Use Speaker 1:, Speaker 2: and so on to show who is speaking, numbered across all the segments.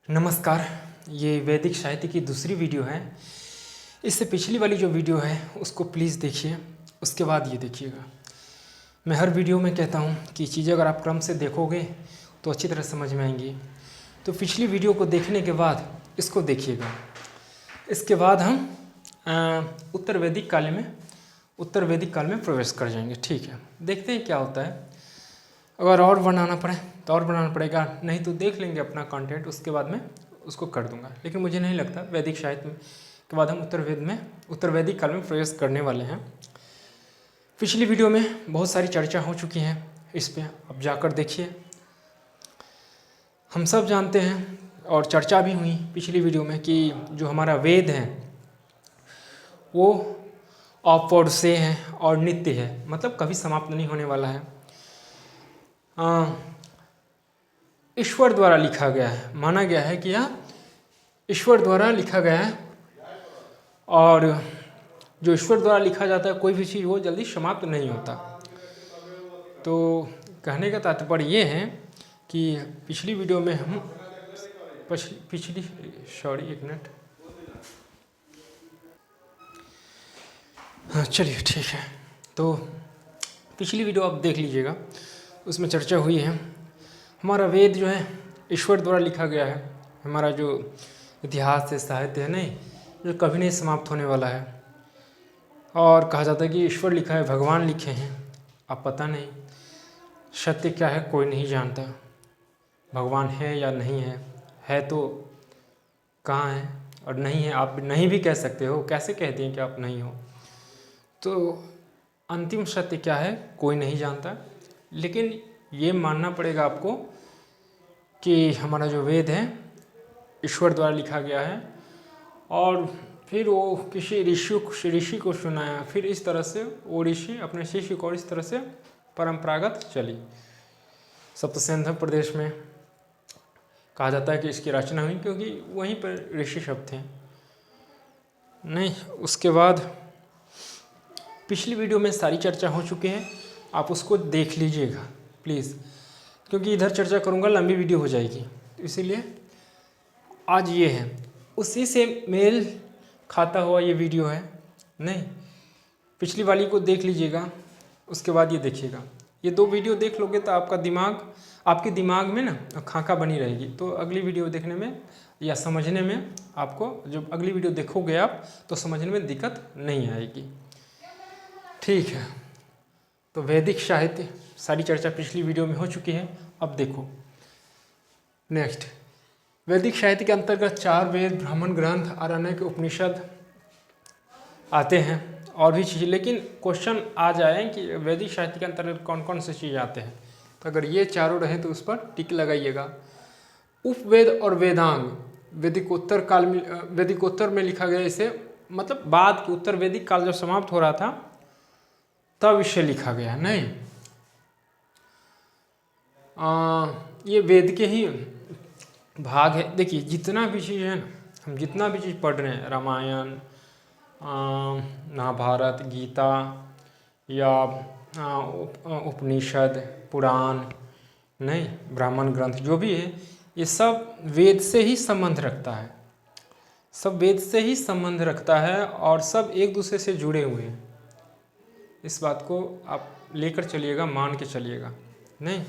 Speaker 1: नमस्कार। ये वैदिक साहित्य की दूसरी वीडियो है। इससे पिछली वाली जो वीडियो है उसको प्लीज़ देखिए, उसके बाद ये देखिएगा। मैं हर वीडियो में कहता हूँ कि चीज़ें अगर आप क्रम से देखोगे तो अच्छी तरह समझ में आएंगी। तो पिछली वीडियो को देखने के बाद इसको देखिएगा। इसके बाद हम उत्तर वैदिक काल में प्रवेश कर जाएंगे। ठीक है, देखते हैं क्या होता है। अगर और बनाना पड़े तो और बनाना पड़ेगा, नहीं तो देख लेंगे अपना कंटेंट, उसके बाद में उसको कर दूंगा। लेकिन मुझे नहीं लगता वैदिक साहित्य के बाद हम उत्तर वैदिक काल में प्रवेश करने वाले हैं। पिछली वीडियो में बहुत सारी चर्चा हो चुकी है इस पे, अब जाकर देखिए। हम सब जानते हैं और चर्चा भी हुई पिछली वीडियो में कि जो हमारा वेद है वो अपौरुषेय है और नित्य है, मतलब कभी समाप्त नहीं होने वाला है। ईश्वर द्वारा लिखा गया है, माना गया है कि यह ईश्वर द्वारा लिखा गया है। और जो ईश्वर द्वारा लिखा जाता है कोई भी चीज़ वो जल्दी समाप्त नहीं होता। तो कहने का तात्पर्य ये है कि पिछली वीडियो में हम एक मिनट, हाँ चलिए ठीक है। तो पिछली वीडियो आप देख लीजिएगा, उसमें चर्चा हुई है हमारा वेद जो है ईश्वर द्वारा लिखा गया है। हमारा जो इतिहास है, साहित्य है, नहीं जो कभी नहीं समाप्त होने वाला है। और कहा जाता है कि ईश्वर लिखा है, भगवान लिखे हैं। अब पता नहीं सत्य क्या है, कोई नहीं जानता। भगवान है या नहीं है तो कहाँ है, और नहीं है आप नहीं भी कह सकते हो, कैसे कहते हैं कि आप नहीं हो। तो अंतिम सत्य क्या है कोई नहीं जानता। लेकिन ये मानना पड़ेगा आपको कि हमारा जो वेद है ईश्वर द्वारा लिखा गया है। और फिर वो किसी ऋषि को सुनाया, फिर इस तरह से वो ऋषि अपने शिष्य को इस तरह से परंपरागत चली। सप्तसिंधु प्रदेश में कहा जाता है कि इसकी रचना हुई, क्योंकि वहीं पर ऋषि सब थे। नहीं, उसके बाद पिछली वीडियो में सारी चर्चा हो चुकी है, आप उसको देख लीजिएगा प्लीज़, क्योंकि इधर चर्चा करूँगा लंबी वीडियो हो जाएगी। तो इसीलिए आज ये है, उसी से मेल खाता हुआ ये वीडियो है। नहीं, पिछली वाली को देख लीजिएगा, उसके बाद ये देखिएगा। ये दो वीडियो देख लोगे तो आपके दिमाग में ना खाका बनी रहेगी। तो अगली वीडियो देखने में या समझने में आपको, जब अगली वीडियो देखोगे आप तो समझने में दिक्कत नहीं आएगी। ठीक है, तो वैदिक साहित्य सारी चर्चा पिछली वीडियो में हो चुकी है। अब देखो नेक्स्ट, वैदिक साहित्य के अंतर्गत 4 वेद, ब्राह्मण ग्रंथ, आरण्यक, उपनिषद आते हैं और भी चीज़ें। लेकिन क्वेश्चन आ जाए कि वैदिक साहित्य के अंतर्गत कौन कौन से चीज़ आते हैं, तो अगर ये चारों रहे तो उस पर टिक लगाइएगा। उपवेद और वेदांग वैदिकोत्तर में लिखा गया। इसे मतलब बाद के उत्तर वैदिक काल जब समाप्त हो रहा था तब इसे लिखा गया। नहीं, ये वेद के ही भाग है। देखिए जितना भी चीज़ है ना, हम जितना भी चीज़ पढ़ रहे हैं, रामायण, महाभारत, गीता या उपनिषद, पुराण, नहीं ब्राह्मण ग्रंथ, जो भी है ये सब वेद से ही संबंध रखता है। सब वेद से ही संबंध रखता है और सब एक दूसरे से जुड़े हुए हैं। इस बात को आप लेकर चलिएगा, मान के चलिएगा। नहीं,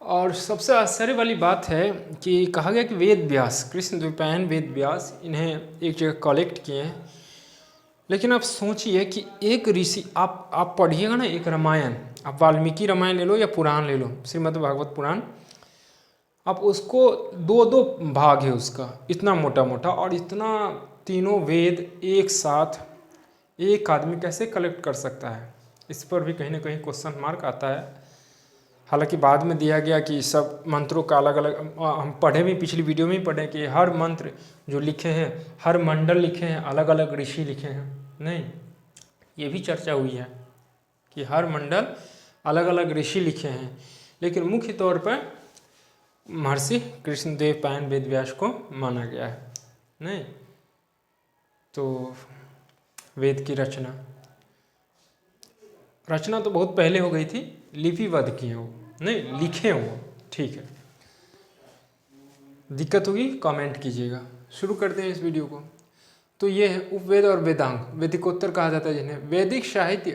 Speaker 1: और सबसे आश्चर्य वाली बात है कि कहा गया कि वेद व्यास, कृष्णद्वैपायन वेद व्यास, इन्हें एक जगह कलेक्ट किए हैं। लेकिन आप सोचिए कि एक ऋषि, आप पढ़िएगा ना एक रामायण, आप वाल्मीकि रामायण ले लो या पुराण ले लो, श्रीमद् भागवत पुराण, आप उसको 2-2 भाग है उसका, इतना मोटा मोटा, और इतना तीनों वेद एक साथ एक आदमी कैसे कलेक्ट कर सकता है। इस पर भी कहीं ना कहीं क्वेश्चन मार्क आता है। हालांकि बाद में दिया गया कि सब मंत्रों का अलग अलग, हम पढ़े भी पिछली वीडियो में ही पढ़े कि हर मंत्र जो लिखे हैं, हर मंडल लिखे हैं, अलग अलग ऋषि लिखे हैं। नहीं, ये भी चर्चा हुई है कि हर मंडल अलग अलग ऋषि लिखे हैं, लेकिन मुख्य तौर पर महर्षि कृष्णद्वैपायन वेद व्यास को माना गया है। नहीं, तो वेद की रचना तो बहुत पहले हो गई थी, लिपिबद्ध किए वो, नहीं लिखे वो। ठीक है, दिक्कत होगी कमेंट कीजिएगा। शुरू करते हैं इस वीडियो को। तो ये है उपवेद और वेदांग, वेदिकोत्तर कहा जाता है जिन्हें। वैदिक साहित्य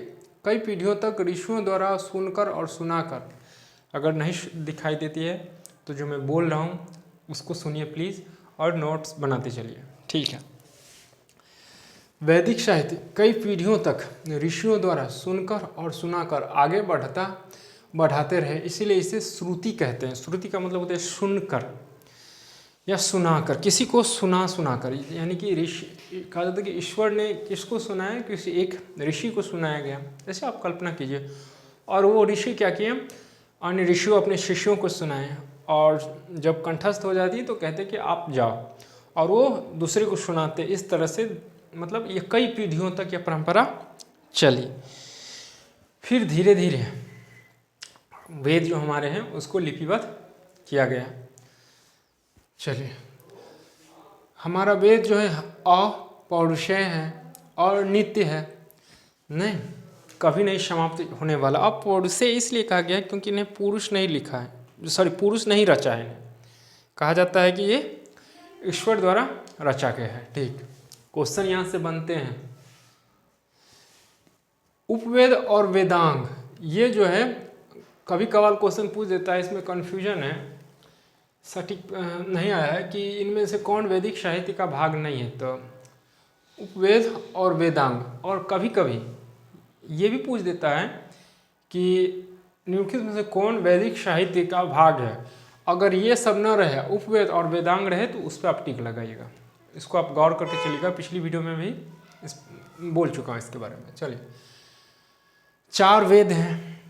Speaker 1: कई पीढ़ियों तक ऋषियों द्वारा सुनकर और सुनाकर, अगर नहीं दिखाई देती है तो जो मैं बोल रहा हूँ उसको सुनिए प्लीज़ और नोट्स बनाते चलिए, ठीक है। वैदिक साहित्य कई पीढ़ियों तक ऋषियों द्वारा सुनकर और सुनाकर आगे बढ़ाते रहे, इसीलिए इसे श्रुति कहते हैं। श्रुति का मतलब होता है सुनकर या सुनाकर, किसी को सुनाकर, यानी कि ऋषि कहा जाता है कि ईश्वर ने किसको सुनाया, किसी एक ऋषि को सुनाया गया। जैसे आप कल्पना कीजिए, और वो ऋषि क्या किए, अन्य ऋषियों अपने शिष्यों को सुनाए, और जब कंठस्थ हो जाती है तो कहते कि आप जाओ, और वो दूसरे को सुनाते। इस तरह से मतलब ये कई पीढ़ियों तक यह परंपरा चली। फिर धीरे धीरे वेद जो हमारे हैं उसको लिपिबद्ध किया गया। चलिए, हमारा वेद जो है अपौरुषेय है और नित्य है, नहीं कभी नहीं समाप्त होने वाला। अपौरुषेय इसलिए कहा गया है क्योंकि इन्हें पुरुष नहीं लिखा है, पुरुष नहीं रचा है। इन्हें कहा जाता है कि ये ईश्वर द्वारा रचा गया है। ठीक, क्वेश्चन यहाँ से बनते हैं। उपवेद और वेदांग, ये जो है कभी कभार क्वेश्चन पूछ देता है, इसमें कन्फ्यूजन है, सटीक नहीं आया है कि इनमें से कौन वैदिक साहित्य का भाग नहीं है। तो उपवेद और वेदांग, और कभी कभी ये भी पूछ देता है कि निम्नलिखित में से कौन वैदिक साहित्य का भाग है। अगर ये सब न रहे, उपवेद और वेदांग रहे, तो उस पर आप टिक लगाइएगा। इसको आप गौर करके चलिएगा, पिछली वीडियो में भी बोल चुका हूँ इसके बारे में। चलिए, 4 वेद हैं,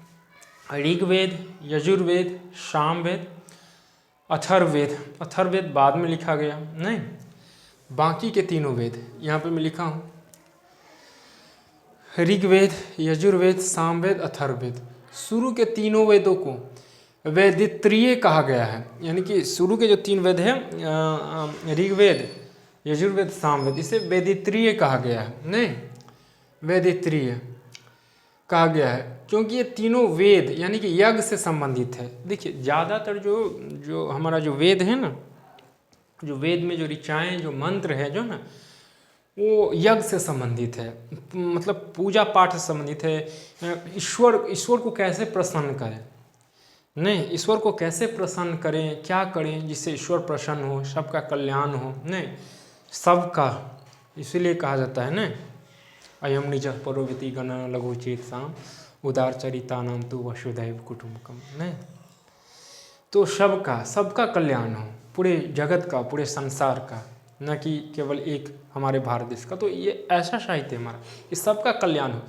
Speaker 1: ऋग्वेद, यजुर्वेद, सामवेद, अथर्ववेद। अथर्ववेद बाद में लिखा गया, नहीं, बाकी के तीनों वेद यहाँ पे मैं लिखा हूँ, ऋग्वेद, यजुर्वेद, सामवेद, अथर्ववेद। शुरू के तीनों वेदों को वैदित्रीय कहा गया है, यानी कि शुरू के जो 3 वेद हैं, ऋग्वेद, यजुर्वेद, सामवेद, इसे वैदित्रीय कहा गया है, नहीं वैदित्रीय कहा गया है क्योंकि ये तीनों वेद यानी कि यज्ञ से संबंधित है। देखिए, ज़्यादातर जो हमारा जो वेद है ना, जो वेद में जो ऋचाएँ, जो मंत्र है जो ना, वो यज्ञ से संबंधित है, मतलब पूजा पाठ से संबंधित है। ईश्वर को कैसे प्रसन्न करें, नहीं ईश्वर को कैसे प्रसन्न करें, क्या करें जिससे ईश्वर प्रसन्न हो, सबका कल्याण हो, नहीं सबका, इसीलिए कहा जाता है ना, अयम निज परोविति गण लघु चेतसाम उदार चरिता नाम तो वसुधैव कुटुंबकम, नहीं तो सबका कल्याण हो, पूरे जगत का, पूरे संसार का, न कि केवल एक हमारे भारत देश का। तो ये ऐसा साहित्य हमारा, इस सबका कल्याण हो।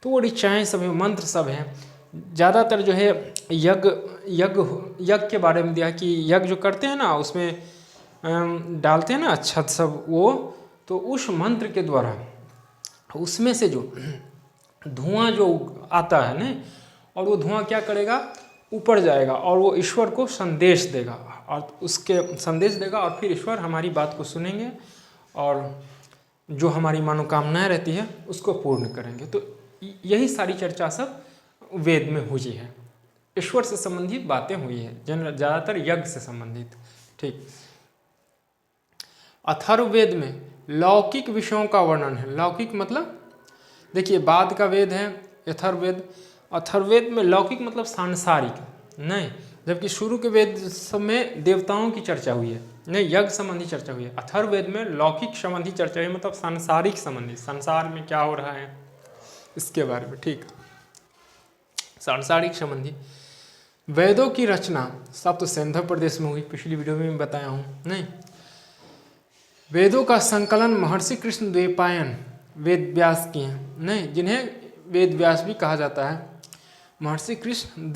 Speaker 1: तो वो ऋचाएँ सब हैं, मंत्र सब हैं। ज़्यादातर जो है यज्ञ के बारे में दिया कि यज्ञ जो करते हैं ना, उसमें डालते हैं ना अच्छत सब, वो तो उस मंत्र के द्वारा उसमें से जो धुआं जो आता है ना, और वो धुआं क्या करेगा, ऊपर जाएगा और वो ईश्वर को संदेश देगा, और उसके संदेश देगा, और फिर ईश्वर हमारी बात को सुनेंगे और जो हमारी मनोकामनाएं रहती है उसको पूर्ण करेंगे। तो यही सारी चर्चा सब वेद में हुई है, ईश्वर से संबंधित बातें हुई है, ज़्यादातर यज्ञ से संबंधित। ठीक, अथर्ववेद में लौकिक विषयों का वर्णन है। लौकिक मतलब देखिए, बाद का वेद है अथर्ववेद। अथर्ववेद में लौकिक मतलब सांसारिक, नहीं, जबकि शुरू के वेद सब में देवताओं की चर्चा हुई है, नहीं यज्ञ संबंधी चर्चा हुई है। अथर्ववेद में लौकिक संबंधी चर्चा हुई, मतलब सांसारिक संबंधी, संसार में क्या हो रहा है इसके बारे में। ठीक, सांसारिक संबंधी। वेदों की रचना सब तो सिंधु प्रदेश में हुई, पिछली वीडियो में मैं बताया हूँ, नहीं वेदों का संकलन महर्षि कृष्ण द्वैपायन वेद व्यास किए हैं, नहीं जिन्हें वेद व्यास भी कहा जाता है। महर्षि कृष्ण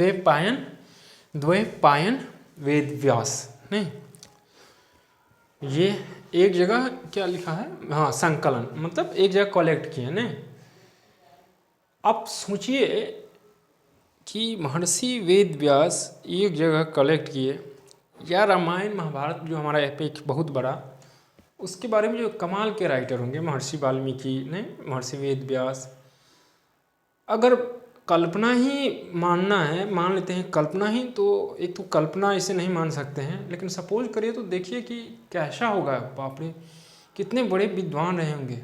Speaker 1: द्वैपायन वेद व्यास, नहीं ये एक जगह क्या लिखा है, हाँ संकलन मतलब एक जगह कलेक्ट किए, नहीं। अब सोचिए कि महर्षि वेद व्यास एक जगह कलेक्ट किए, या रामायण महाभारत जो हमारा एपिक बहुत बड़ा, उसके बारे में जो कमाल के राइटर होंगे, महर्षि वाल्मीकि, नहीं महर्षि वेद व्यास। अगर कल्पना ही मानना है, मान लेते हैं कल्पना ही, तो एक तो कल्पना इसे नहीं मान सकते हैं, लेकिन सपोज करिए तो देखिए कि कैसा होगा। बाप रे, कितने बड़े विद्वान रहे होंगे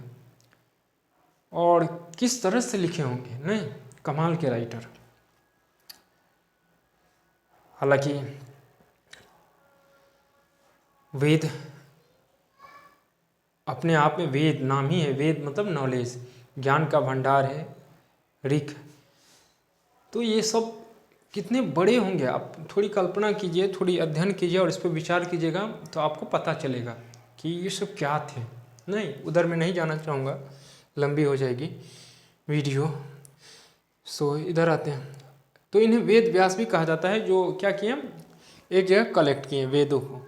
Speaker 1: और किस तरह से लिखे होंगे, नहीं कमाल के राइटर। हालांकि वेद अपने आप में, वेद नाम ही है, वेद मतलब नॉलेज, ज्ञान का भंडार है ऋक। तो ये सब कितने बड़े होंगे, आप थोड़ी कल्पना कीजिए, थोड़ी अध्ययन कीजिए और इस पर विचार कीजिएगा तो आपको पता चलेगा कि ये सब क्या थे। नहीं, उधर मैं नहीं जाना चाहूँगा, लंबी हो जाएगी वीडियो। सो इधर आते हैं। तो इन्हें वेद व्यास भी कहा जाता है, जो क्या किए, एक जगह कलेक्ट किए वेदों को।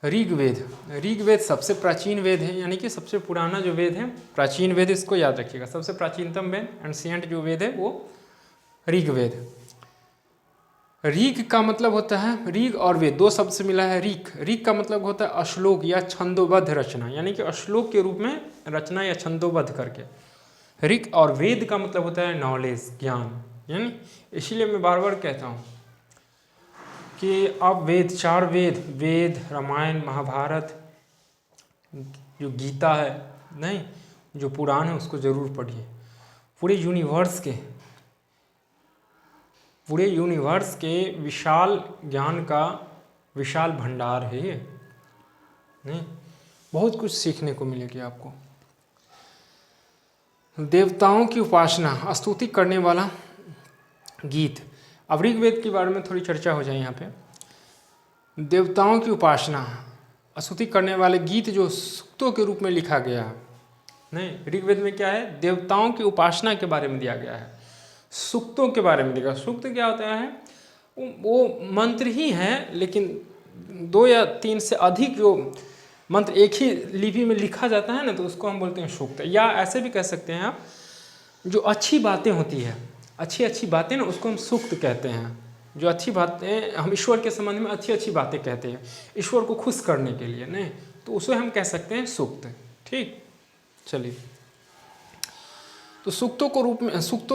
Speaker 1: ऋग्वेद सबसे प्राचीन वेद है, यानी कि सबसे पुराना जो वेद है, प्राचीन वेद, इसको याद रखिएगा। सबसे प्राचीनतम वेद, एंशिएंट जो वेद है वो ऋग्वेद। ऋग का मतलब होता है, ऋग और वेद दो शब्द से मिला है ऋग। ऋग का मतलब होता है अश्लोक या छंदोबद्ध रचना, यानी कि अश्लोक के रूप में रचना या छंदोबद्ध करके। ऋग और वेद का मतलब होता है नॉलेज, ज्ञान। यानी इसीलिए मैं बार बार कहता हूँ कि आप वेद, चार वेद, वेद, रामायण, महाभारत, जो गीता है, नहीं जो पुराण है, उसको ज़रूर पढ़िए। पूरे यूनिवर्स के विशाल ज्ञान का विशाल भंडार है ये, नहीं बहुत कुछ सीखने को मिलेगी आपको। देवताओं की उपासना, स्तुति करने वाला गीत। अब ऋग्वेद के बारे में थोड़ी चर्चा हो जाए यहाँ पे। देवताओं की उपासना, स्तुति करने वाले गीत जो सूक्तों के रूप में लिखा गया है, नहीं ऋग्वेद में क्या है, देवताओं की उपासना के बारे में दिया गया है, सूक्तों के बारे में दिया। सूक्त क्या होता है, वो मंत्र ही है, लेकिन 2 या 3 से अधिक जो मंत्र एक ही लिपि में लिखा जाता है ना, तो उसको हम बोलते हैं सूक्त। या ऐसे भी कह सकते हैं आप, जो अच्छी बातें होती है, अच्छी बातें ना, उसको हम सूक्त कहते हैं। जो अच्छी बातें, हम ईश्वर के संबंध में अच्छी बातें कहते हैं, ईश्वर को खुश करने के लिए, नहीं तो उसे हम कह सकते हैं सूक्त। ठीक, चलिए। तो सूक्तों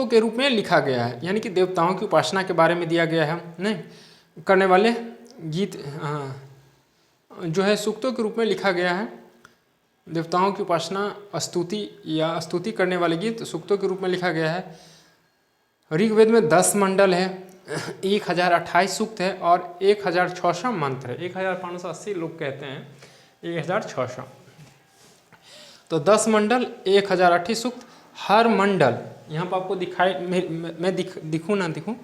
Speaker 1: के रूप में लिखा गया है, यानी कि देवताओं की उपासना के बारे में दिया गया है, नहीं करने वाले गीत जो है सूक्तों के रूप में लिखा गया है। देवताओं की उपासना, स्तुति करने वाले गीत सूक्तों के रूप में लिखा गया है। ऋग्वेद में 10 मंडल है, 1028 सूक्त है और 1600 मंत्र है। 1580 लोग कहते हैं 1600। तो 10 मंडल, 1028 सूक्त। हर मंडल, यहाँ पर आपको दिखाई, मैं दिखूँ ना दिखूँ,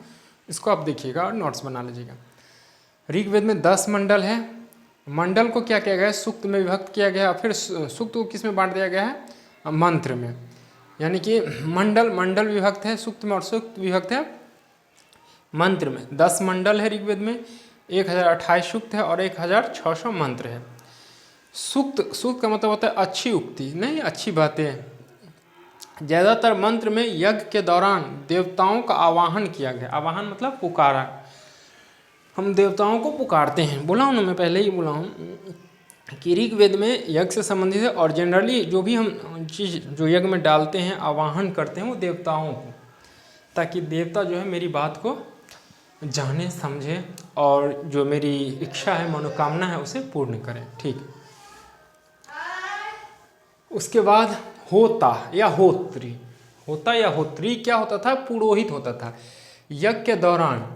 Speaker 1: इसको आप देखिएगा और नोट्स बना लीजिएगा। ऋग्वेद में 10 मंडल है। मंडल को क्या किया गया है, सूक्त में विभक्त किया गया, फिर सूक्त को किस में बांट दिया गया है, मंत्र में। यानी कि मंडल विभक्त है सूक्त में और सूक्त विभक्त है मंत्र में। 10 मंडल है ऋग्वेद में, 1028 सूक्त है और 1600 मंत्र है। सूक्त का मतलब होता है अच्छी उक्ति, नहीं अच्छी बातें। ज़्यादातर मंत्र में यज्ञ के दौरान देवताओं का आवाहन किया गया। आवाहन मतलब पुकारा, हम देवताओं को पुकारते हैं। बोला हूँ ना, मैं पहले ही बोला हूँ कि ऋग्वेद में यज्ञ से संबंधित है, और जनरली जो भी हम चीज़ जो यज्ञ में डालते हैं, आवाहन करते हैं, वो देवताओं को, ताकि देवता जो है मेरी बात को जाने समझे और जो मेरी इच्छा है, मनोकामना है, उसे पूर्ण करें। ठीक, उसके बाद होता या होत्री क्या होता था, पुरोहित होता था। यज्ञ के दौरान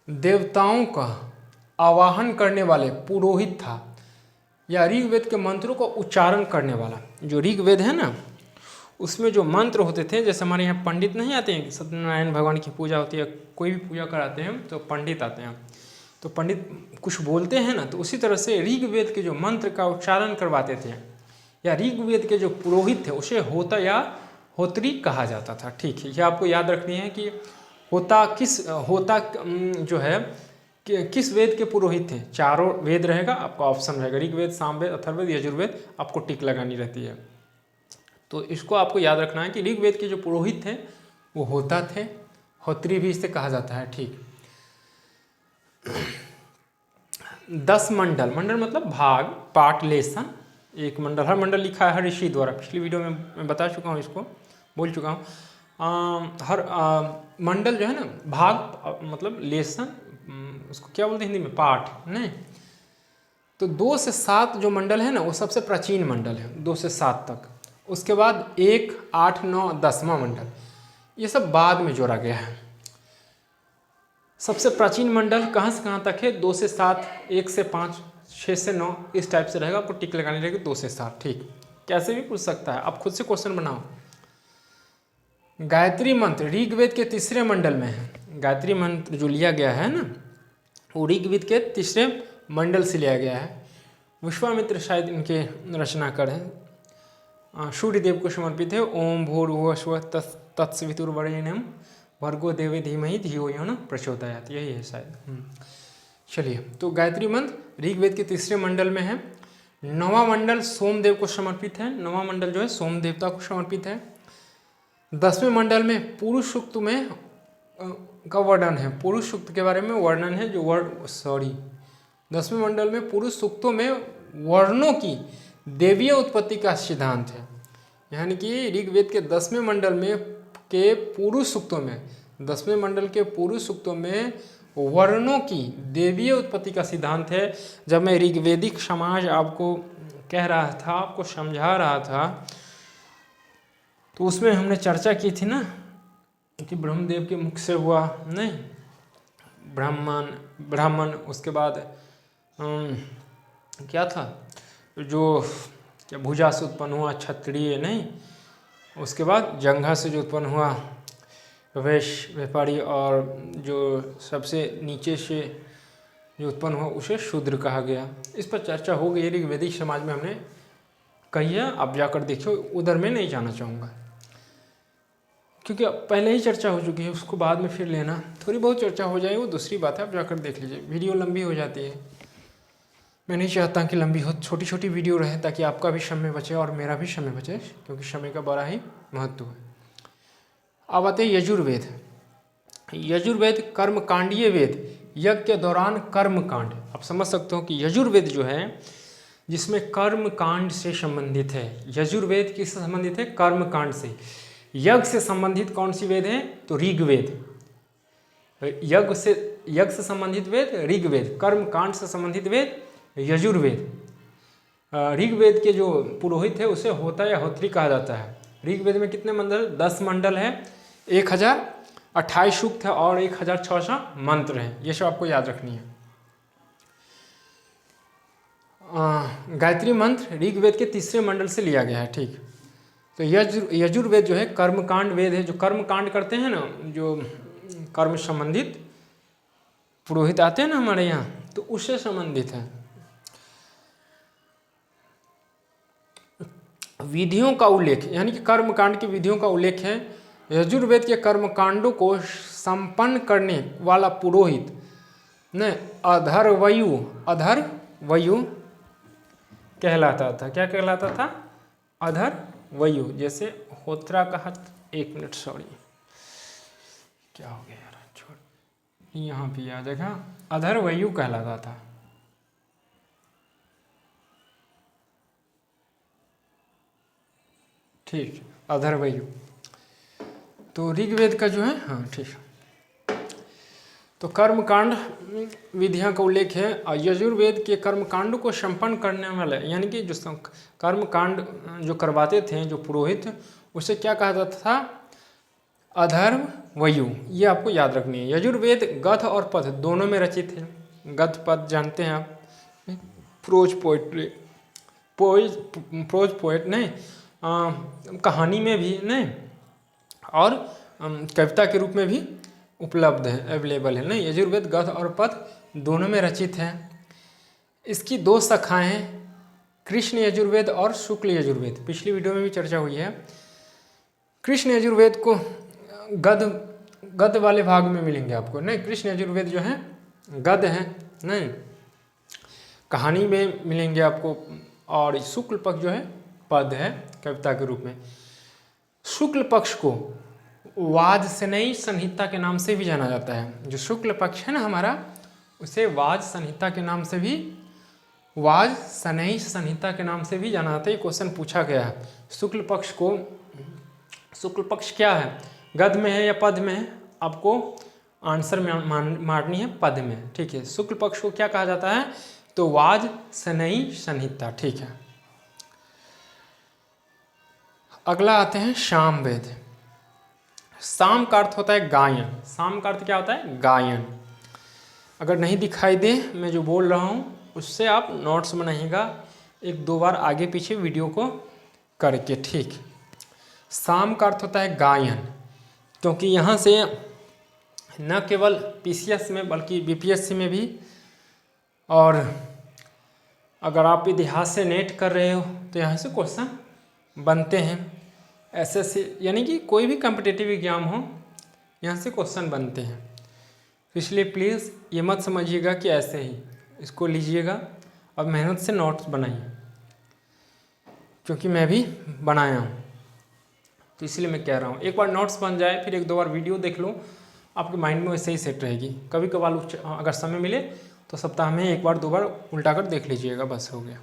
Speaker 1: देवताओं का आवाहन करने वाले पुरोहित था, या ऋग्वेद के मंत्रों को उच्चारण करने वाला। जो ऋग्वेद है ना, उसमें जो मंत्र होते थे, जैसे हमारे यहाँ पंडित नहीं आते हैं, सत्यनारायण भगवान की पूजा होती है, कोई भी पूजा कराते हैं तो पंडित आते हैं, तो पंडित कुछ बोलते हैं ना, तो उसी तरह से ऋग्वेद के जो मंत्र का उच्चारण करवाते थे, या ऋग्वेद के जो पुरोहित थे, उसे होता या होत्री कहा जाता था। ठीक है, यह आपको याद रखनी है कि होता जो है किस वेद के पुरोहित थे। चारों वेद रहेगा, आपका ऑप्शन रहेगा ऋग्वेद, सामवेद, अथर्ववेद, यजुर्वेद, आपको टिक लगानी रहती है। तो इसको आपको याद रखना है कि ऋग्वेद के जो पुरोहित थे वो होता थे, होत्री भी इसे कहा जाता है। ठीक, 10 मंडल मतलब भाग, पार्ट, लेसन, एक मंडल। हर मंडल लिखा है हर ऋषि द्वारा। पिछली वीडियो में मैं बता चुका हूँ, इसको बोल चुका हूँ। हर मंडल जो है ना, भाग मतलब लेसन, उसको क्या बोलते हैं हिंदी में, पाठ नहीं। तो 2 से 7 जो मंडल है ना वो सबसे प्राचीन मंडल है, 2 से 7 तक। उसके बाद 1, 8, 9, 10वां मंडल, ये सब बाद में जोड़ा गया है। सबसे प्राचीन मंडल कहाँ से कहाँ तक है? 2 से 7, 1 से 5, 6 से 9, इस टाइप से रहेगा। आपको टिक लगानी रहेगी 2 से 7, ठीक। कैसे भी पूछ सकता है, आप खुद से क्वेश्चन बनाओ। गायत्री मंत्र ऋग्वेद के 3रे मंडल में है। गायत्री मंत्र जो लिया गया है ना, वो ऋग्वेद के 3रे मंडल से लिया गया है। विश्वामित्र शायद इनके रचनाकार हैं। सूर्य देव को समर्पित है। ओम भूर्भुवः स्वः तत्सवितुर्वरेण्यं भर्गो देवी धीमहि धियो यो न प्रचोदयात्, यही है शायद। चलिए, तो गायत्री मंत्र ऋग्वेद के 3रे मंडल में है। 9वां मंडल सोमदेव को समर्पित है। 9वां मंडल जो है सोम देवता को समर्पित है। 10वें मंडल में पुरुष सूक्त में का वर्णन है। पुरुष सूक्त के बारे में वर्णन है। 10वें मंडल में पुरुष सूक्तों में वर्णों की देवीय उत्पत्ति का सिद्धांत है। यानी कि ऋग्वेद के 10वें मंडल में के पुरुष सूक्तों में, 10वें मंडल के पुरुष सूक्तों में वर्णों की देवीय उत्पत्ति का सिद्धांत है। जब मैं ऋग्वेदिक समाज आपको कह रहा था, आपको समझा रहा था, तो उसमें हमने चर्चा की थी ना कि ब्रह्मदेव के मुख से हुआ नहीं, ब्राह्मण, उसके बाद क्या था जो क्या भुजा से उत्पन्न हुआ क्षत्रिय नहीं, उसके बाद जंघा से जो उत्पन्न हुआ वैश्य व्यापारी, और जो सबसे नीचे से जो उत्पन्न हुआ उसे शूद्र कहा गया। इस पर चर्चा हो गई ऋग्वेदिक समाज में, हमने कही है, आप जाकर देखिए, उधर में नहीं जाना चाहूँगा क्योंकि पहले ही चर्चा हो चुकी है, उसको बाद में फिर लेना, थोड़ी बहुत चर्चा हो जाए वो दूसरी बात है, आप जाकर देख लीजिए। वीडियो लंबी हो जाती है, मैं नहीं चाहता कि लंबी हो, छोटी छोटी वीडियो रहे ताकि आपका भी समय बचे और मेरा भी समय बचे, क्योंकि समय का बड़ा ही महत्व है। अब आते हैं यजुर्वेद। यजुर्वेद कर्मकांडीय वेद, यज्ञ के दौरान कर्मकांड। आप समझ सकते हो कि यजुर्वेद जो है जिसमें कर्मकांड से संबंधित है। यजुर्वेद किससे संबंधित है? कर्मकांड से। यज्ञ से संबंधित कौन सी वेद है? तो ऋग्वेद। यज्ञ से संबंधित वेद ऋग्वेद, कर्मकांड से संबंधित वेद यजुर्वेद। ऋग्वेद के जो पुरोहित है उसे होता या होत्री कहा जाता है। ऋग्वेद में कितने मंडल? 10 मंडल है, 1028 सूक्त है और 1600 मंत्र हैं। ये सब आपको याद रखनी है। गायत्री मंत्र ऋग्वेद के 3रे मंडल से लिया गया है, ठीक। तो यजुर्वेद जो है कर्मकांड वेद है। जो कर्मकांड करते हैं ना, जो कर्म संबंधित पुरोहित आते हैं ना हमारे यहाँ, तो उससे संबंधित है। विधियों का उल्लेख, यानी कि कर्मकांड की विधियों का उल्लेख है। यजुर्वेद के कर्मकांडों को संपन्न करने वाला पुरोहित ने अधर्वयु कहलाता था। क्या कहलाता था? अधर्वयु। जैसे होत्रा का, 1 मिनट, सॉरी, क्या हो गया यार, छोड़, यहाँ भी आ जाएगा, अधर्वयु कहलाता था। ठीक, अधर्वयु। तो ऋग्वेद का जो है, हाँ ठीक। तो कर्मकांड विधियां का उल्लेख है। यजुर्वेद के कर्मकांड को संपन्न करने वाले, यानी कि जो कर्मकांड जो करवाते थे जो पुरोहित, उसे क्या कहा जाता था? अधर्वयु। ये आपको याद रखनी है। यजुर्वेद गद्य और पद्य दोनों में रचित है। गद्य पद्य जानते हैं आप, प्रोज पोएट नहीं, कहानी में भी नहीं, और कविता के रूप में भी उपलब्ध है, अवेलेबल है नहीं। यजुर्वेद गद्य और पद्य दोनों में रचित है। इसकी 2 शाखाएं हैं, कृष्ण यजुर्वेद और शुक्ल यजुर्वेद। पिछली वीडियो में भी चर्चा हुई है। कृष्ण यजुर्वेद को गद्य वाले भाग में मिलेंगे आपको, नहीं, कृष्ण यजुर्वेद जो है गद्य है, नहीं, कहानी में मिलेंगे आपको, और शुक्ल पक्ष जो है पद है, कविता के रूप में। शुक्ल पक्ष को वाजसनेयी संहिता के नाम से भी जाना जाता है। जो शुक्ल पक्ष है ना हमारा, उसे वाज संहिता के नाम से भी, वाजसनेयी संहिता के नाम से भी जाना जाता है। ये क्वेश्चन पूछा गया है। शुक्ल पक्ष क्या है? गद्य में है या पद में है, आपको आंसर में मारनी है पद में। ठीक है, शुक्ल पक्ष को क्या कहा जाता है? तो वाज शनई संहिता। ठीक है, अगला आते हैं सामवेद। साम का अर्थ होता है गायन। साम का अर्थ क्या होता है? गायन। अगर नहीं दिखाई दे मैं जो बोल रहा हूँ उससे आप नोट्स बनाइएगा, 1-2 बार आगे पीछे वीडियो को करके। ठीक, साम का अर्थ होता है गायन, क्योंकि यहाँ से न केवल पीसीएस में बल्कि बीपीएससी में भी, और अगर आप इतिहास से नेट कर रहे हो तो यहाँ से क्वेश्चन बनते हैं। एसएससी यानी कि कोई भी कॉम्पिटिटिव एग्जाम हो, यहाँ से क्वेश्चन बनते हैं। इसलिए प्लीज़ ये मत समझिएगा कि ऐसे ही इसको लीजिएगा और मेहनत से नोट्स बनाइए, क्योंकि मैं भी बनाया हूँ, तो इसलिए मैं कह रहा हूँ एक बार नोट्स बन जाए, फिर 1-2 बार वीडियो देख लो, आपके माइंड में वैसे ही सेट रहेगी। कभी कभार अगर समय मिले तो सप्ताह में 1 बार 2 बार उल्टा कर देख लीजिएगा, बस हो गया।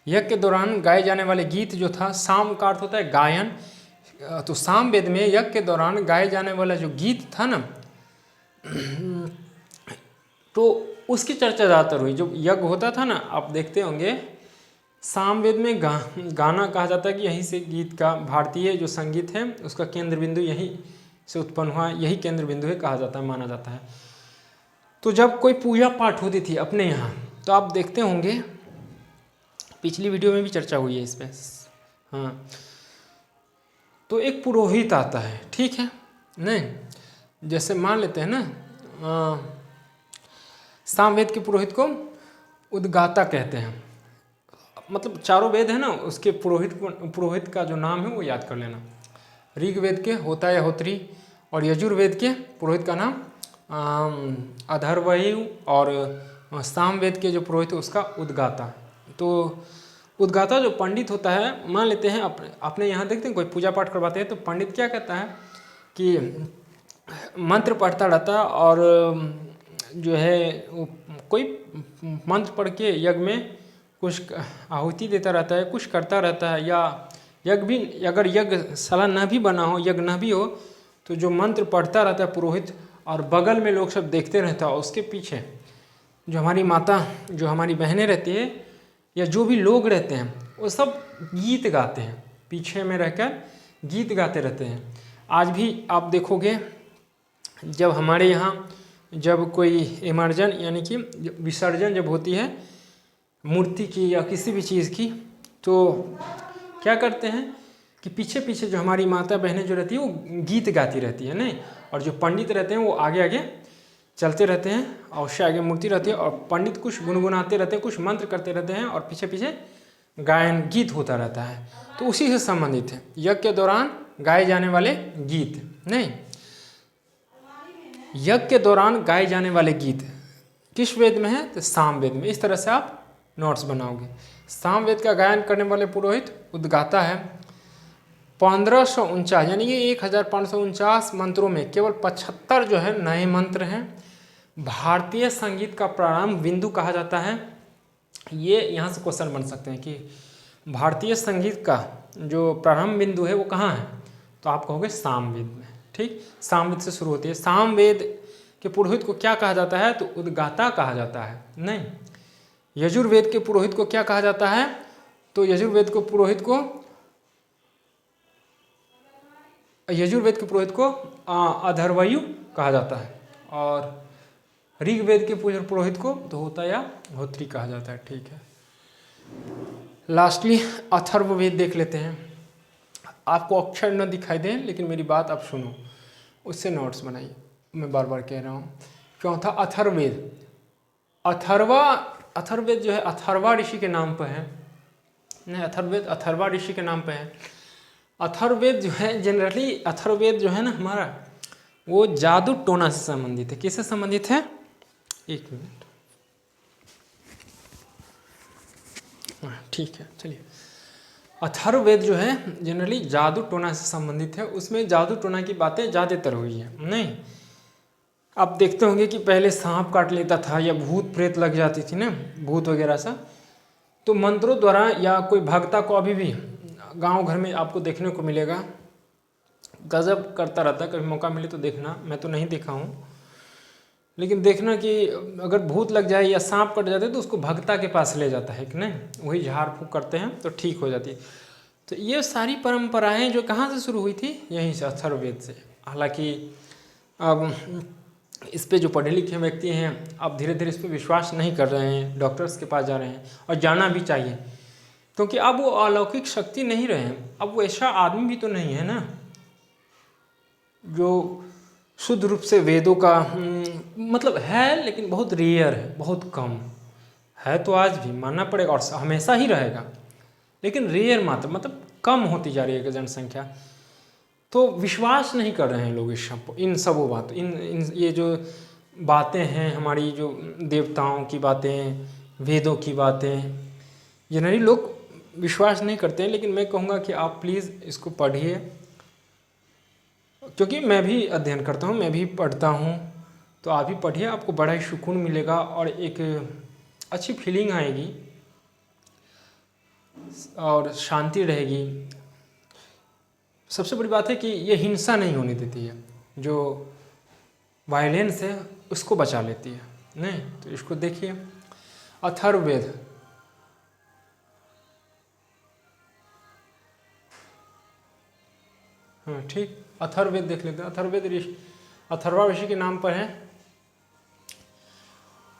Speaker 1: यज्ञ के दौरान गाए जाने वाले गीत जो था, साम का अर्थ होता है गायन। तो साम वेद में यज्ञ के दौरान गाए जाने वाला जो गीत था ना, तो उसकी चर्चा ज़्यादातर हुई। जो यज्ञ होता था ना, आप देखते होंगे सामवेद में गाना कहा जाता है कि यहीं से गीत का, भारतीय जो संगीत है उसका केंद्र बिंदु यहीं से उत्पन्न हुआ, यही केंद्र बिंदु है कहा जाता है, माना जाता है। तो जब कोई पूजा पाठ होती थी अपने यहाँ, तो आप देखते होंगे पिछली वीडियो में भी चर्चा हुई है इस पर, हाँ, तो एक पुरोहित आता है। ठीक है, नहीं जैसे मान लेते हैं ना, सामवेद के पुरोहित को उद्गाता कहते हैं। मतलब चारों वेद है ना, उसके पुरोहित का जो नाम है वो याद कर लेना। ऋग्वेद के होता है होत्री, और यजुर्वेद के पुरोहित का नाम अथर्वयु, और सामवेद के जो पुरोहित है उसका उद्गाता। तो उद्गाता जो पंडित होता है, मान लेते हैं अपने यहाँ देखते हैं कोई पूजा पाठ करवाते हैं तो पंडित क्या कहता है कि मंत्र पढ़ता रहता है, और जो है कोई मंत्र पढ़ के यज्ञ में कुछ आहुति देता रहता है, कुछ करता रहता है। या यज्ञ भी, अगर यज्ञशाला न भी बना हो, यज्ञ न भी हो, तो जो मंत्र पढ़ता रहता है पुरोहित, और बगल में लोग सब देखते रहता है, उसके पीछे जो हमारी माता, जो हमारी बहनें रहती है, या जो भी लोग रहते हैं, वो सब गीत गाते हैं, पीछे में रहकर गीत गाते रहते हैं। आज भी आप देखोगे जब हमारे यहाँ जब कोई इमर्जन यानी कि विसर्जन जब होती है मूर्ति की या किसी भी चीज़ की, तो क्या करते हैं कि पीछे पीछे जो हमारी माता बहनें जो रहती है वो गीत गाती रहती है, नहीं, और जो पंडित रहते हैं वो आगे आगे चलते रहते हैं, और उससे आगे मूर्ति रहती है, और पंडित कुछ गुनगुनाते रहते हैं, कुछ मंत्र करते रहते हैं, और पीछे पीछे गायन गीत होता रहता है। तो उसी से संबंधित है यज्ञ के दौरान गाए जाने वाले गीत। नहीं, यज्ञ के दौरान गाए जाने वाले गीत किस वेद में है? तो सामवेद में। इस तरह से आप नोट्स बनाओगे। सामवेद का गायन करने वाले पुरोहित उद्गाता है। 1549 यानी कि 1549 मंत्रों में केवल 75 जो है नए मंत्र हैं। भारतीय संगीत का प्रारंभ बिंदु कहा जाता है। ये यहाँ से क्वेश्चन बन सकते हैं कि भारतीय संगीत का जो प्रारंभ बिंदु है वो कहाँ है? तो आप कहोगे सामवेद में। ठीक, सामवेद से शुरू होती है। सामवेद के पुरोहित को क्या कहा जाता है? तो उद्गाता कहा जाता है। नहीं, यजुर्वेद के पुरोहित को क्या कहा जाता है? तो यजुर्वेद के पुरोहित को अथर्वयु कहा जाता है, और ऋग्वेद के पुरोहित को धोता या होत्री कहा जाता है। ठीक है, लास्टली अथर्ववेद देख लेते हैं। आपको अक्षर न दिखाई दें, लेकिन मेरी बात आप सुनो, उससे नोट्स बनाइए। मैं बार बार कह रहा हूँ। चौथा अथर्ववेद। अथर्ववेद जो है अथर्वा ऋषि के नाम पर है। नहीं, अथर्ववेद अथर्वा ऋषि के नाम पर है। अथर्ववेद जो है जनरली, अथर्ववेद जो है ना हमारा, वो जादू टोना से संबंधित है। किससे संबंधित है? एक मिनट, ठीक है, चलिए। अथर्ववेद जो है जनरली जादू टोना से संबंधित है। उसमें जादू टोना की बातें ज़्यादातर हुई है। नहीं, आप देखते होंगे कि पहले सांप काट लेता था, या भूत प्रेत लग जाती थी ना, भूत वगैरह सा, तो मंत्रों द्वारा या कोई भक्ता को अभी भी गांव घर में आपको देखने को मिलेगा, गजब करता रहता है। कभी मौका मिले तो देखना, मैं तो नहीं देखा हूँ, लेकिन देखना कि अगर भूत लग जाए या सांप कट जाते तो उसको भगता के पास ले जाता है कि नहीं, वही झाड़ फूँक करते हैं तो ठीक हो जाती है। तो ये सारी परंपराएं जो कहाँ से शुरू हुई थी, यहीं से, अथर्ववेद से। हालांकि अब इस पे जो पढ़े लिखे व्यक्ति हैं अब धीरे धीरे इस पे विश्वास नहीं कर रहे हैं, डॉक्टर्स के पास जा रहे हैं, और जाना भी चाहिए, क्योंकि अब वो अलौकिक शक्ति नहीं रहे हैं। अब वो ऐसा आदमी भी तो नहीं है ना जो शुद्ध रूप से वेदों का मतलब है, लेकिन बहुत रेयर है, बहुत कम है। तो आज भी मानना पड़ेगा और हमेशा ही रहेगा, लेकिन रेयर मात्रा, मतलब कम होती जा रही है जनसंख्या। तो विश्वास नहीं कर रहे हैं लोग इन सबों बातों, इन ये जो बातें हैं हमारी, जो देवताओं की बातें, वेदों की बातें, जनरली लोग विश्वास नहीं करते हैं। लेकिन मैं कहूँगा कि आप प्लीज़ इसको पढ़िए, क्योंकि मैं भी अध्ययन करता हूँ, मैं भी पढ़ता हूँ, तो आप भी पढ़िए, आपको बड़ा ही सुकून मिलेगा और एक अच्छी फीलिंग आएगी और शांति रहेगी। सबसे बड़ी बात है कि ये हिंसा नहीं होने देती है, जो वायलेंस है उसको बचा लेती है। नहीं तो इसको देखिए, अथर्ववेद, हाँ ठीक, अथर्ववेद देख लेते हैं। अथर्ववेद अथर्वा ऋषि के नाम पर है,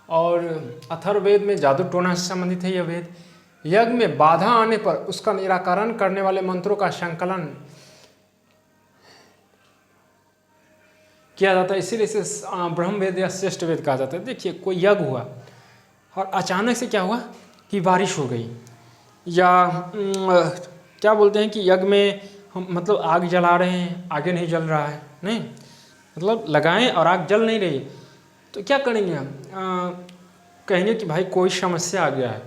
Speaker 1: और अथर्ववेद में जादू टोना से संबंधित है यह वेद। यज्ञ में बाधा आने पर उसका निराकरण करने वाले मंत्रों का संकलन किया जाता है, इसीलिए इसे ब्रह्मवेद या श्रेष्ठ वेद कहा जाता है। देखिए, कोई यज्ञ हुआ और अचानक से क्या हुआ कि बारिश हो गई, या क्या बोलते हैं कि यज्ञ में हम मतलब आग जला रहे हैं, आगे नहीं जल रहा है, नहीं मतलब लगाएं और आग जल नहीं रही, तो क्या करेंगे हम? कहेंगे कि भाई कोई समस्या आ गया है,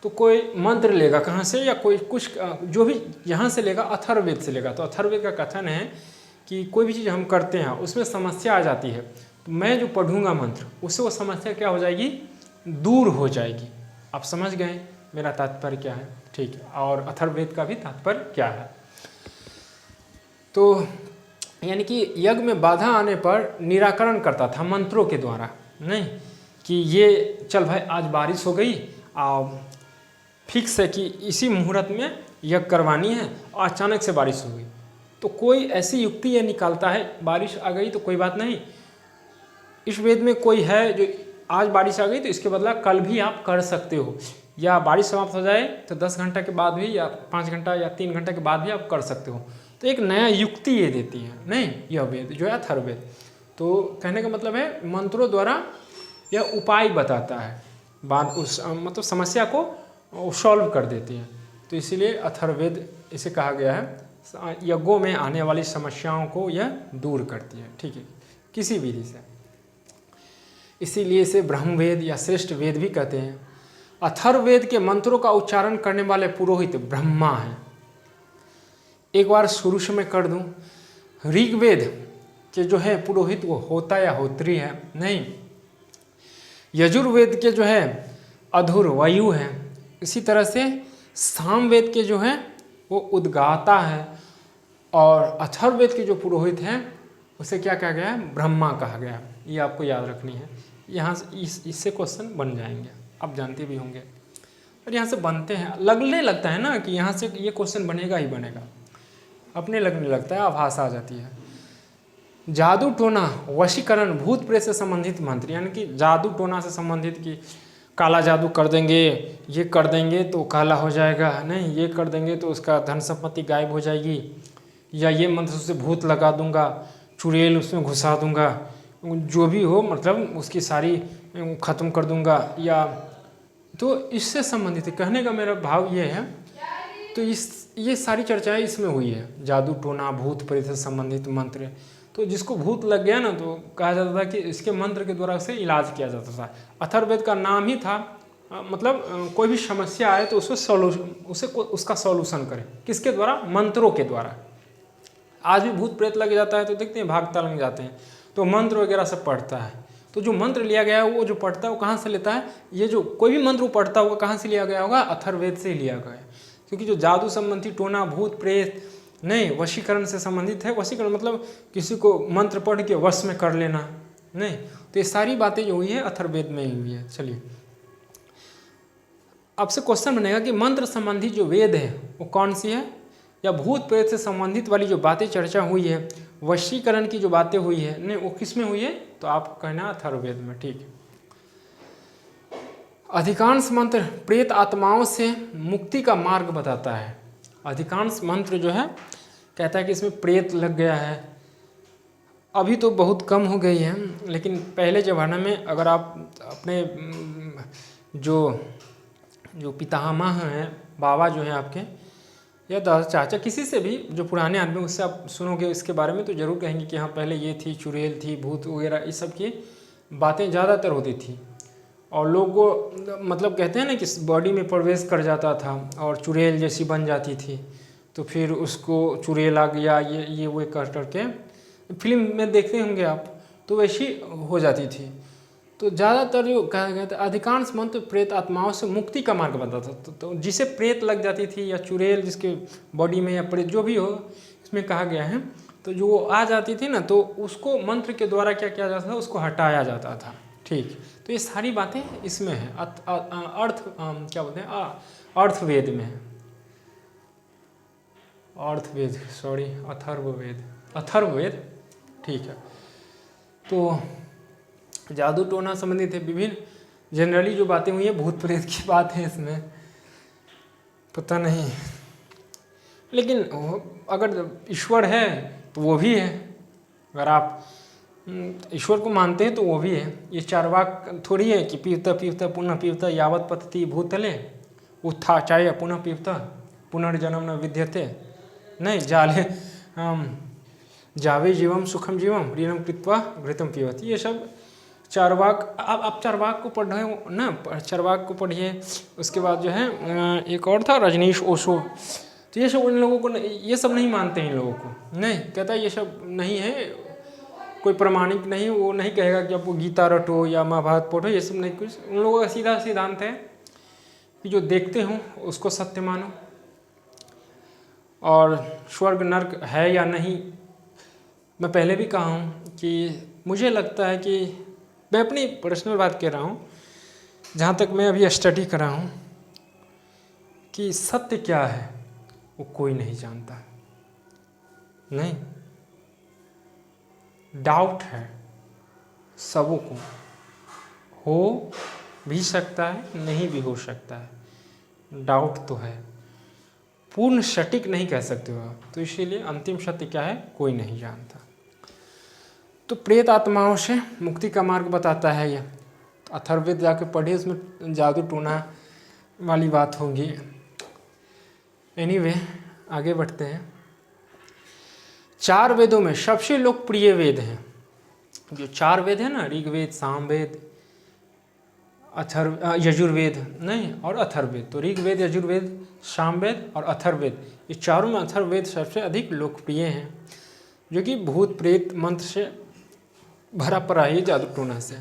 Speaker 1: तो कोई मंत्र लेगा कहाँ से, या कोई कुछ जो भी यहाँ से लेगा, अथर्ववेद से लेगा। तो अथर्ववेद का कथन है कि कोई भी चीज़ हम करते हैं उसमें समस्या आ जाती है, तो मैं जो पढ़ूंगा मंत्र, उससे वो समस्या क्या हो जाएगी, दूर हो जाएगी। आप समझ गए मेरा तात्पर्य क्या है? ठीक है, और अथर्ववेद का भी तात्पर्य क्या है। तो यानी कि यज्ञ में बाधा आने पर निराकरण करता था मंत्रों के द्वारा, नहीं कि ये चल भाई आज बारिश हो गई, फिक्स है कि इसी मुहूर्त में यज्ञ करवानी है, और अचानक से बारिश हो गई, तो कोई ऐसी युक्ति ये निकालता है, बारिश आ गई तो कोई बात नहीं, इस वेद में कोई है जो आज बारिश आ गई तो इसके बदला कल भी आप कर सकते हो, या बारिश समाप्त हो जाए तो 10 घंटा के बाद भी, या 5 घंटा या 3 घंटा के बाद भी आप कर सकते हो। तो एक नया युक्ति ये देती है, नहीं यह वेद जो है अथर्ववेद। तो कहने का मतलब है मंत्रों द्वारा यह उपाय बताता है, बाद उस मतलब समस्या को सॉल्व कर देती है। तो इसीलिए अथर्ववेद इसे कहा गया है, यज्ञों में आने वाली समस्याओं को यह दूर करती है, ठीक है, किसी विधि से। इसीलिए इसे ब्रह्मवेद या श्रेष्ठ वेद भी कहते हैं। अथर्ववेद के मंत्रों का उच्चारण करने वाले पुरोहित ब्रह्मा हैं। एक बार शुरू से मैं कर दूं, ऋग्वेद के जो है पुरोहित वो होता या होत्री है, नहीं। यजुर्वेद के जो है अधुर वायु है, इसी तरह से सामवेद के जो है वो उद्गाता है, और अथर्ववेद के जो पुरोहित हैं उसे क्या कहा गया है, ब्रह्मा कहा गया है। ये आपको याद रखनी है, यहाँ से इससे क्वेश्चन बन जाएंगे, आप जानते भी होंगे, और यहाँ से बनते हैं, लगने लगता है ना कि यहाँ से ये क्वेश्चन बनेगा ही बनेगा, अपने लगने लगता है, आभास आ जाती है। जादू टोना, वशीकरण, भूत प्रेत से संबंधित मंत्र, यानी कि जादू टोना से संबंधित कि काला जादू कर देंगे, ये कर देंगे तो काला हो जाएगा, नहीं ये कर देंगे तो उसका धन संपत्ति गायब हो जाएगी, या ये मंत्र उससे भूत लगा दूंगा, चुड़ैल उसमें घुसा दूंगा, जो भी हो मतलब उसकी सारी ख़त्म कर दूंगा, या तो इससे संबंधित कहने का मेरा भाव ये है। तो ये सारी चर्चाएं इसमें हुई है, जादू टोना, भूत प्रेत से संबंधित मंत्र। तो जिसको भूत लग गया ना, तो कहा जाता था कि इसके मंत्र के द्वारा उसे इलाज किया जाता था। अथर्ववेद का नाम ही था, मतलब कोई भी समस्या आए तो उसका सॉल्यूशन करें, किसके द्वारा, मंत्रों के द्वारा। आज भी भूत प्रेत लग जाता है तो देखते हैं भागता लग जाते हैं, तो मंत्र वगैरह सब पढ़ता है। तो जो मंत्र लिया गया है वो जो पढ़ता है वो कहाँ से लेता है, ये जो कोई भी मंत्र वो पढ़ता होगा कहाँ से लिया गया होगा, अथर्ववेद से ही लिया गया है। क्योंकि जो जादू संबंधी टोना, भूत प्रेत नहीं, वशीकरण से संबंधित है। वशीकरण मतलब किसी को मंत्र पढ़ के वश में कर लेना, नहीं। तो ये सारी बातें जो हुई है अथर्ववेद में ही हुई है। चलिए, आपसे क्वेश्चन बनेगा कि मंत्र संबंधी जो वेद है वो कौन सी है, या भूत प्रेत से संबंधित वाली जो बातें चर्चा हुई है, वशीकरण की जो बातें हुई है, नहीं, वो किस में हुई है? तो आप कहना अथर्ववेद में, ठीक है। अधिकांश मंत्र प्रेत आत्माओं से मुक्ति का मार्ग बताता है। अधिकांश मंत्र जो है कहता है कि इसमें प्रेत लग गया है। अभी तो बहुत कम हो गई है, लेकिन पहले ज़माने में अगर आप अपने जो पितामह हैं, बाबा जो हैं आपके, या दादा चाचा, किसी से भी जो पुराने आदमी, उससे आप सुनोगे इसके बारे में तो ज़रूर कहेंगे कि हाँ पहले ये थी, चुड़ैल थी, भूत वगैरह, इस सब की बातें ज़्यादातर होती थी। और लोगों को मतलब कहते हैं ना कि बॉडी में प्रवेश कर जाता था और चुड़ैल जैसी बन जाती थी, तो फिर उसको चुड़ैल आ गया, ये वो कर करके फिल्म में देखते होंगे आप, तो वैसी हो जाती थी। तो ज़्यादातर जो कहा गया था, अधिकांश मंत्र प्रेत आत्माओं से मुक्ति का मार्ग बताता था। तो जिसे प्रेत लग जाती थी या चुड़ैल जिसके बॉडी में, या प्रेत जो भी हो, इसमें कहा गया है, तो जो वो आ जाती थी ना, तो उसको मंत्र के द्वारा क्या किया जाता था, उसको हटाया जाता था, ठीक। तो ये सारी बातें इसमें है, क्या बोलते हैं, अर्थवेद में है, अर्थवेद, सॉरी, अथर्ववेद, ठीक है। तो जादू टोना संबंधित है, विभिन्न जनरली जो बातें हुई है, भूत प्रेत की बात है, इसमें पता नहीं, लेकिन अगर ईश्वर है तो वो भी है। अगर आप ईश्वर को मानते हैं तो वो भी है। ये चार्वाक थोड़ी है कि पीवता पीवता पुनः पीवता यावत पतति भूतले उत्थाचाय पुनः पीवता पुनर्जन्म न विद्यते, नहीं, जाले जावे जीवम सुखम जीवम ऋणम कृत्वा घृतम पीवती, ये सब चार्वाक। आप चार्वाक को पढ़ रहे हो ना, चार्वाक को पढ़िए। उसके बाद जो है एक और था रजनीश ओशो, तो ये सब उन लोगों को, ये सब नहीं मानते हैं इन लोगों को, नहीं, कहता है ये सब नहीं है, कोई प्रमाणिक नहीं, वो नहीं कहेगा कि आपको गीता रटो या महाभारत पढ़ो, ये सब नहीं। कुछ उन लोगों का सीधा सिद्धांत है कि जो देखते हो उसको सत्य मानो, और स्वर्ग नर्क है या नहीं। मैं पहले भी कहा हूँ कि मुझे लगता है कि, मैं अपनी पर्सनल बात कह रहा हूँ, जहाँ तक मैं अभी स्टडी कर रहा हूँ, कि सत्य क्या है वो कोई नहीं जानता, नहीं, डाउट है सबों को, हो भी सकता है, नहीं भी हो सकता है, डाउट तो है, पूर्ण सटीक नहीं कह सकते हो आप। तो इसीलिए अंतिम सत्य क्या है कोई नहीं जानता। तो प्रेत आत्माओं से मुक्ति का मार्ग बताता है यह। तो अथर्ववेद जाके पढ़िए, उसमें जादू टोना वाली बात होगी। एनीवे, आगे बढ़ते हैं। 4 वेदों में सबसे लोकप्रिय वेद हैं, जो 4 वेद है ना, ऋग्वेद, सामवेद, यजुर्वेद, नहीं, और अथर्ववेद। तो ऋग्वेद, यजुर्वेद, सामवेद और अथर्ववेद, ये चारों में अथर्ववेद सबसे अधिक लोकप्रिय हैं, जो कि भूत प्रेत मंत्र से भरा पड़ा है, जादू टोना से।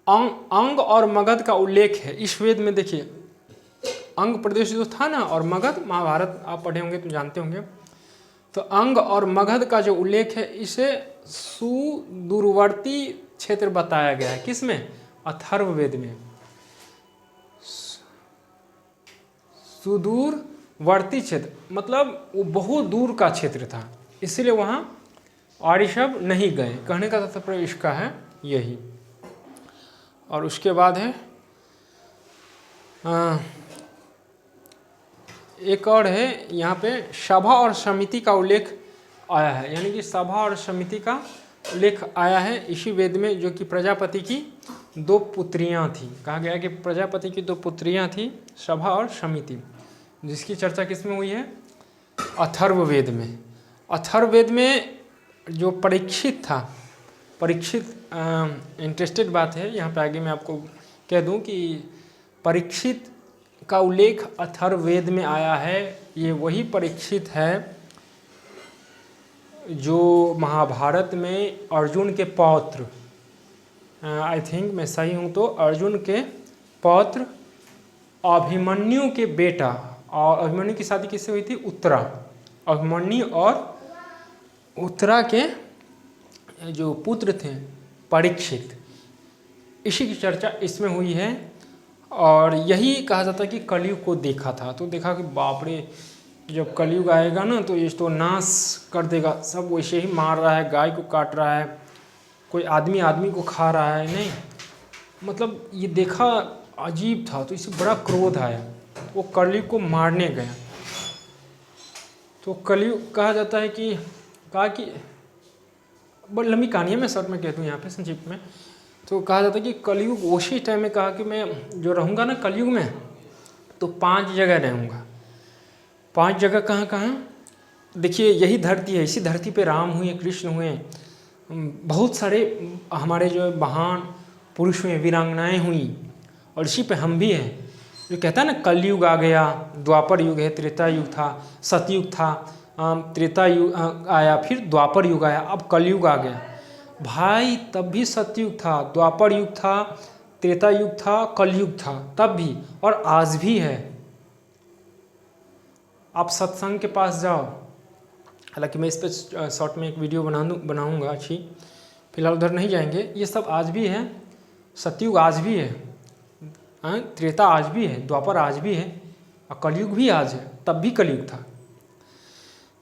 Speaker 1: अंग और मगध का उल्लेख है इस वेद में। देखिए, अंग प्रदेश जो था ना, और मगध, महाभारत आप पढ़े होंगे तो जानते होंगे। तो अंग और मगध का जो उल्लेख है, इसे सुदूरवर्ती क्षेत्र बताया गया है, किसमें? अथर्ववेद में। सुदूरवर्ती क्षेत्र मतलब वो बहुत दूर का क्षेत्र था, इसलिए वहाँ आर्यशब नहीं गए, कहने का तात्पर्य इसका है यही। और उसके बाद है एक और है, यहाँ पे सभा और समिति का उल्लेख आया है, यानी कि सभा और समिति का उल्लेख आया है इसी वेद में, जो कि प्रजापति की 2 पुत्रियाँ थी। कहा गया कि प्रजापति की 2 पुत्रियाँ थी, सभा और समिति, जिसकी चर्चा किसमें हुई है? अथर्ववेद में। अथर्ववेद में जो परीक्षित था, परीक्षित इंटरेस्टेड बात है यहाँ पे, आगे मैं आपको कह दूँ कि परीक्षित का उल्लेख अथर्ववेद में आया है। ये वही परीक्षित है जो महाभारत में अर्जुन के पौत्र, आई थिंक मैं सही हूँ तो, अर्जुन के पौत्र अभिमन्यु के बेटा, और अभिमन्यु की शादी किससे हुई थी? उत्तरा। अभिमन्यु और उत्तरा के जो पुत्र थे परीक्षित, इसी की चर्चा इसमें हुई है। और यही कहा जाता है कि कलयुग को देखा था, तो देखा कि बाप रे, जब कलयुग आएगा ना तो ये तो नाश कर देगा, सब वैसे ही मार रहा है, गाय को काट रहा है, कोई आदमी आदमी को खा रहा है, नहीं मतलब ये देखा अजीब था, तो इससे बड़ा क्रोध आया, वो कलयुग को मारने गया। तो कलयुग कहा जाता है कि कहा कि बड़ी लंबी कहानी है, मैं शॉर्ट में कहता हूँ यहाँ पे संक्षिप्त में। तो कहा जाता है कि कलयुग उसी टाइम में कहा कि मैं जो रहूँगा ना कलयुग में, तो 5 जगह रहूँगा। 5 जगह कहाँ कहाँ? देखिए यही धरती है, इसी धरती पे राम हुए, कृष्ण हुए, बहुत सारे हमारे जो महान पुरुष हुए, वीरांगनाएँ हुई, और इसी पे हम भी हैं। जो कहता है ना कलयुग आ गया, द्वापर युग है, त्रेता युग था, सतयुग था, त्रेता युग आया, फिर द्वापर युग आया, अब कलयुग आ गया। भाई तब भी सतयुग था, द्वापर युग था, त्रेता युग था, कलयुग था तब भी, और आज भी है। आप सत्संग के पास जाओ, हालांकि मैं इस पर शॉर्ट में एक वीडियो बनाऊंगा अच्छी, फिलहाल उधर नहीं जाएंगे। ये सब आज भी है, सतयुग आज भी है, त्रेता आज भी है, द्वापर आज भी है, और कलयुग भी आज है, तब भी कलयुग था।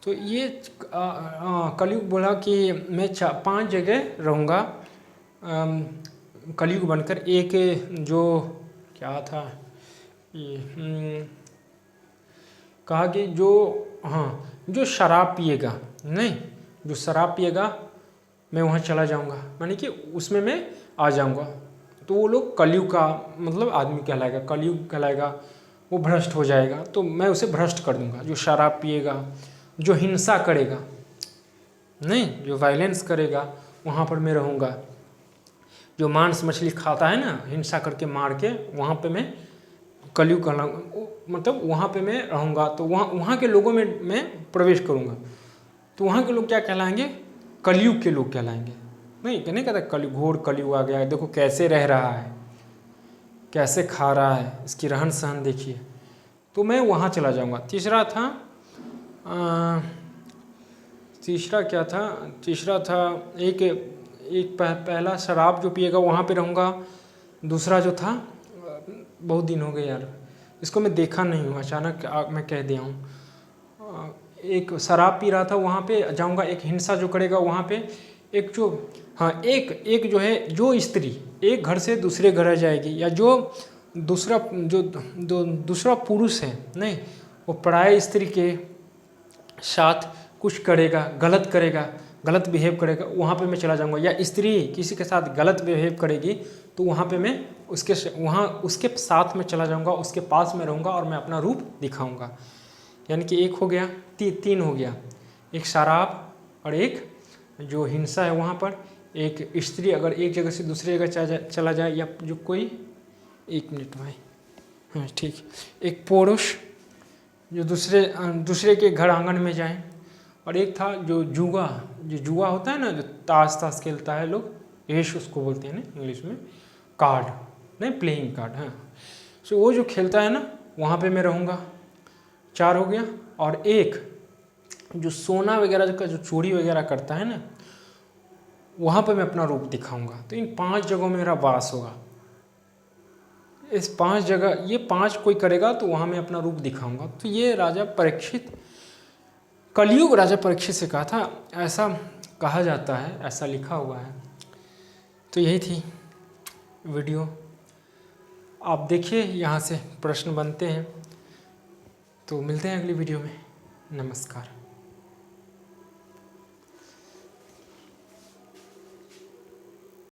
Speaker 1: तो ये कलयुग बोला कि मैं 5 जगह रहूँगा कलयुग बनकर। एक जो क्या था ये कहा कि जो शराब पिएगा, नहीं जो शराब पिएगा मैं वहाँ चला जाऊँगा, माने कि उसमें मैं आ जाऊँगा। तो वो लोग कलयुग का मतलब आदमी कहलाएगा, कलयुग कहलाएगा, वो भ्रष्ट हो जाएगा, तो मैं उसे भ्रष्ट कर दूँगा। जो शराब पिएगा, जो हिंसा करेगा, नहीं जो वायलेंस करेगा, वहाँ पर मैं रहूँगा। जो मांस मछली खाता है ना, हिंसा करके मार के, वहाँ पे मैं कलयुग कहलाऊँगा, मतलब वहाँ पे मैं रहूँगा। तो वहाँ के लोगों में मैं प्रवेश करूँगा, तो वहाँ के लोग क्या कहलाएंगे? कलयुग के लोग कहलाएंगे। नहीं कहता कलयुग, घोर कलयुग आ गया है, देखो कैसे रह रहा है, कैसे खा रहा है, इसकी रहन सहन देखिए, तो मैं वहाँ चला जाऊँगा। तीसरा क्या था? तीसरा था पहला शराब जो पिएगा वहाँ पे रहूँगा। दूसरा जो था, बहुत दिन हो गए यार, इसको मैं देखा नहीं हूँ, अचानक मैं कह दिया हूँ। एक शराब पी रहा था, वहाँ पे जाऊँगा। एक हिंसा जो करेगा वहाँ पे, एक जो एक जो है, जो स्त्री एक घर से दूसरे घर जाएगी, या जो दूसरा पुरुष है, नहीं वो पराये स्त्री के साथ कुछ करेगा, गलत करेगा, गलत बिहेव करेगा, वहाँ पे मैं चला जाऊँगा। या स्त्री किसी के साथ गलत बिहेव करेगी, तो वहाँ पे मैं उसके साथ में चला जाऊँगा, उसके पास में रहूँगा और मैं अपना रूप दिखाऊँगा। यानी कि एक हो गया, 3 हो गया, एक शराब और एक जो हिंसा है वहाँ पर, एक स्त्री अगर एक जगह से दूसरी जगह चला जाए, या जो कोई 1 मिनट भाई, हाँ ठीक, एक पुरुष जो दूसरे के घर आंगन में जाए, और एक था जो जुआ होता है ना, जो ताश खेलता है लोग, एश उसको बोलते हैं ना इंग्लिश में, कार्ड नहीं, प्लेइंग कार्ड, हाँ, सो वो जो खेलता है ना, वहाँ पे मैं रहूँगा। 4 हो गया। और एक जो सोना वगैरह का जो चोरी वगैरह करता है ना, वहाँ पे मैं अपना रूप दिखाऊंगा। तो इन 5 जगहों में मेरा वास होगा। इस 5 जगह, ये 5 कोई करेगा तो वहाँ मैं अपना रूप दिखाऊंगा। तो ये राजा परीक्षित, कलयुग राजा परीक्षित से कहा था, ऐसा कहा जाता है, ऐसा लिखा हुआ है। तो यही थी वीडियो, आप देखिए, यहाँ से प्रश्न बनते हैं। तो मिलते हैं अगली वीडियो में। नमस्कार।